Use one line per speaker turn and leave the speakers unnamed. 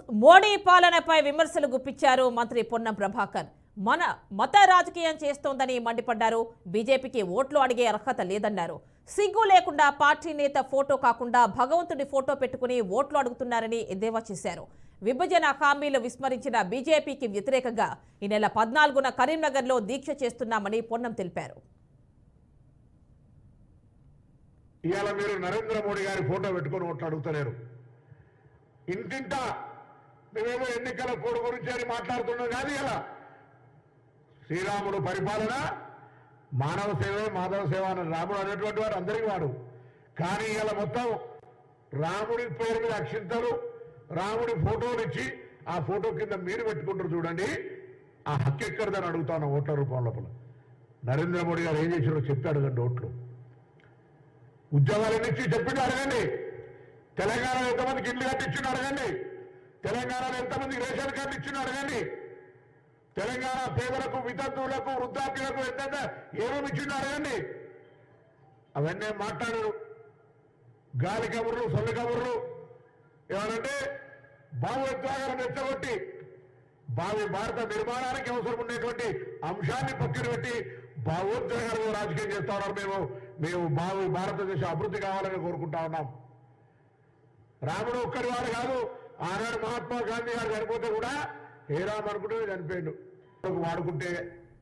మోడీ పాలనపై విమర్శలు గుప్పించారు మంత్రి పొన్నం ప్రభాకర్. మత రాజకీయం చేస్తోందని మండిపడ్డారు. బీజేపీకి ఓట్లు అడిగే అర్హత లేదన్నారు. సిగ్గు లేకుండా పార్టీ నేత ఫోటో కాకుండా భగవంతుడి ఫోటో పెట్టుకుని ఓట్లు అడుగుతున్నారని ఎద్దేవా చేశారు. విభజన హామీలు విస్మరించిన బీజేపీకి వ్యతిరేకంగా ఈ నెల 14న కరీంనగర్లో దీక్ష చేస్తున్నామని పొన్నం తెలిపారు.
ఇవాళ మీరు నరేంద్ర మోడీ గారి ఫోటో పెట్టుకుని ఓట్లు అడుగుతలేరు. ఇంటింటా మేమేమో ఎన్నికల కోడ్ గురించి అని మాట్లాడుతున్నాం కాదు. ఇలా శ్రీరాముడు పరిపాలన మానవ సేవే మాధవ సేవ అని రాముడు అనేటువంటి వాడు అందరికీ వాడు. కానీ ఇలా మొత్తం రాముడి పేరు మీద అక్షింతలు, రాముడి ఫోటోలు ఇచ్చి ఆ ఫోటో కింద మీరు పెట్టుకుంటారు చూడండి. ఆ హక్కు ఎక్కడదని అడుగుతాను ఓట్ల రూపం లోపల. నరేంద్ర మోడీ గారు ఏం చేసారో చెప్పి అడగండి. ఓట్లు ఉద్యోగాలు ఇచ్చి చెప్పింది అడగండి. తెలంగాణలో ఎంతమందికి ఇల్లు కట్టించిండు అడగండి. తెలంగాణలో ఎంతమందికి రేషన్ కార్డు ఇచ్చిండు అడగండి. తెలంగాణ పేదలకు, వితంతువులకు, వృద్ధాప్యులకు ఎంత ఏమేమి ఇచ్చిండు అడగండి. అవన్నీ మాట్లాడరు. గాలి కబుర్లు, సొల్లు కబుర్లు. ఏమనంటే భావోద్వేగాలను రెచ్చగొట్టి భారత నిర్మాణానికి అవసరం ఉండేటువంటి అంశాన్ని పక్కన పెట్టి భావోద్వేగాలను రాజకీయం చేస్తా ఉన్నారు. మేము భారతదేశ అభివృద్ధి కావాలని కోరుకుంటా ఉన్నాం. రాముడు ఒక్కరి వాడు కాదు. ఆనాడు మహాత్మా గాంధీ గారు చనిపోతే కూడా ఏ రామ్ అనుకుంటే చనిపోయాడు. వాడుకుంటే